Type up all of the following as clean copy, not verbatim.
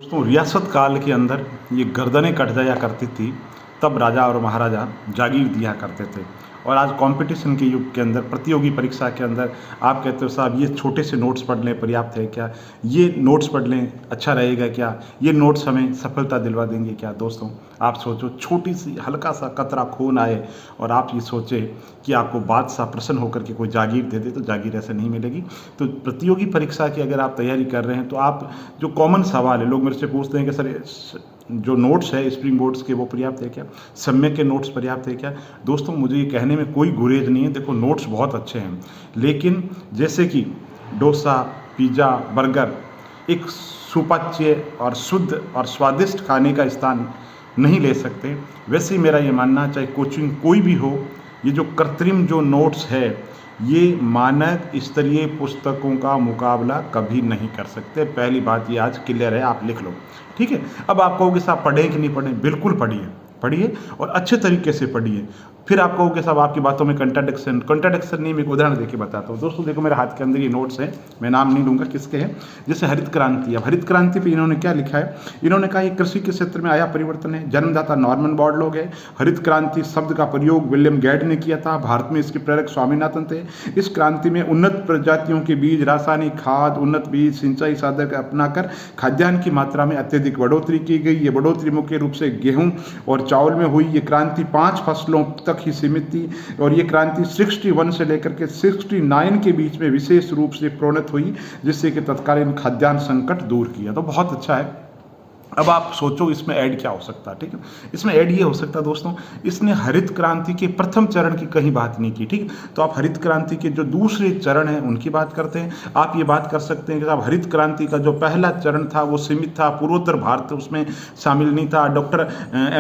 दोस्तों रियासत काल के अंदर ये गर्दनें कट जाया करती थी। तब राजा और महाराजा जागीर दिया करते थे। और आज कंपटीशन के युग के अंदर प्रतियोगी परीक्षा के अंदर आप कहते हो साहब ये छोटे से नोट्स पढ़ लें पर्याप्त है क्या, ये नोट्स पढ़ लें अच्छा रहेगा क्या, ये नोट्स हमें सफलता दिलवा देंगे क्या। दोस्तों आप सोचो छोटी सी हल्का सा कतरा खून आए और आप ये सोचे कि आपको बादशाह प्रसन्न होकर के कोई जागीर दे दे, तो जागीर ऐसे नहीं मिलेगी। तो प्रतियोगी परीक्षा की अगर आप तैयारी कर रहे हैं तो आप जो कॉमन सवाल है, लोग मेरे से पूछते हैं कि सर जो नोट्स है स्प्रिंग बोर्ड्स के वो पर्याप्त है क्या, सम्यक के नोट्स पर्याप्त है क्या। दोस्तों मुझे ये कहने में कोई गुरेज नहीं है, देखो नोट्स बहुत अच्छे हैं, लेकिन जैसे कि डोसा, पिज़्ज़ा, बर्गर एक सुपाच्य और शुद्ध और स्वादिष्ट खाने का स्थान नहीं ले सकते, वैसे ही मेरा ये मानना चाहे कोचिंग कोई भी हो, ये जो कृत्रिम जो नोट्स है ये मानक स्तरीय पुस्तकों का मुकाबला कभी नहीं कर सकते। पहली बात ये आज क्लियर है, आप लिख लो, ठीक है। अब आप कहोगे साहब पढ़ें कि नहीं पढ़ें, बिल्कुल पढ़िए, पढ़िए और अच्छे तरीके से पढ़िए। फिर आप कहोगे साहब आपकी बातों में कंट्राडिक्शन नहीं, मैं एक उदाहरण देके बताता हूँ। दोस्तों देखो मेरे हाथ के अंदर ये नोट्स हैं, मैं नाम नहीं लूँगा किसके हैं। जैसे हरित क्रांति, अब हरित क्रांति पे इन्होंने क्या लिखा है, इन्होंने कहा ये कृषि के क्षेत्र में आया परिवर्तन है, जन्मदाता नॉर्मन बोरलॉग है। हरित क्रांति शब्द का प्रयोग विलियम गेट ने किया था, भारत में इसके प्रेरक स्वामीनाथन थे। इस क्रांति में उन्नत प्रजातियों के बीज, रासायनिक खाद, उन्नत बीज, सिंचाई साधन अपनाकर खाद्यान्न की मात्रा में अत्यधिक बढ़ोतरी की गई। ये बढ़ोतरी मुख्य रूप से गेहूं और चावल में हुई। ये क्रांति 5 फसलों तक ही सीमित थी और ये क्रांति 61 से लेकर के 69 के बीच में विशेष रूप से प्रोन्नत हुई, जिससे कि तत्कालीन खाद्यान्न संकट दूर किया। तो बहुत अच्छा है। अब आप सोचो इसमें ऐड क्या हो सकता है, ठीक है। इसमें ऐड ये हो सकता है दोस्तों, इसने हरित क्रांति के प्रथम चरण की कहीं बात नहीं की, ठीक है। तो आप हरित क्रांति के जो दूसरे चरण हैं उनकी बात करते हैं। आप ये बात कर सकते हैं कि साहब हरित क्रांति का जो पहला चरण था वो सीमित था, पूर्वोत्तर भारत उसमें शामिल नहीं था। डॉक्टर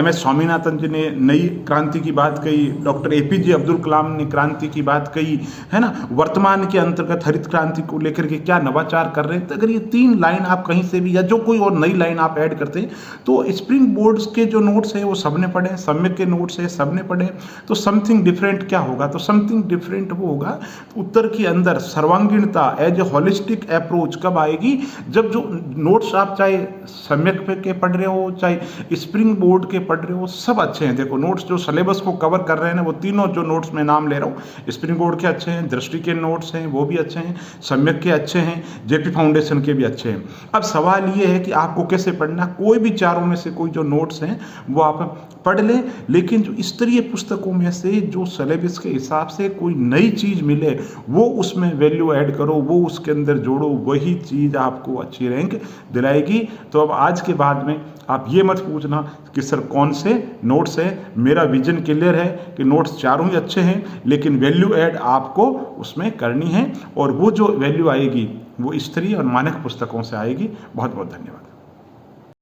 MS स्वामीनाथन जी ने नई क्रांति की बात कही, डॉक्टर APJ अब्दुल कलाम ने क्रांति की बात कही, है ना। वर्तमान के अंतर्गत हरित क्रांति को लेकर के क्या नवाचार कर रहे हैं, तो अगर ये 3 लाइन आप कहीं से भी या जो कोई और नई लाइन आप ऐड करते हैं तो स्प्रिंग बोर्ड्स के जो नोट्स है वो सबने पढ़े, सम्यक के नोट्स है सबने पढ़े, तो समथिंग डिफरेंट क्या होगा, तो समथिंग डिफरेंट वो होगा उत्तर के अंदर सर्वांगीणता एज ए होलिस्टिक अप्रोच कब आएगी, जब जो नोट्स आप चाहे सम्यक पे के पढ़ रहे हो चाहे स्प्रिंग बोर्ड के पढ़ रहे हो सब अच्छे हैं। देखो नोट्स जो सिलेबस को कवर कर रहे हैं ना, वो तीनों जो नोट्स में नाम ले रहा हूँ, स्प्रिंग बोर्ड के अच्छे हैं, दृष्टि के नोट्स हैं वो भी अच्छे हैं, सम्यक के अच्छे हैं, JP फाउंडेशन के भी अच्छे हैं। अब सवाल ये है कि आपको कैसे पढ़ना, कोई भी चारों में से कोई जो नोट्स हैं वो आप पढ़ लें, लेकिन जो स्तरीय पुस्तकों में से जो सिलेबस के हिसाब से कोई नई चीज़ मिले वो उसमें वैल्यू ऐड करो, वो उसके अंदर जोड़ो, वही चीज़ आपको अच्छी रैंक दिलाएगी। तो अब आज के बाद में आप ये मत पूछना कि सर कौन से नोट्स है, मेरा विजन क्लियर है कि नोट्स चारों ही अच्छे हैं, लेकिन वैल्यू ऐड आपको उसमें करनी है और वो जो वैल्यू आएगी वो स्तरीय और मानक पुस्तकों से आएगी। बहुत बहुत धन्यवाद।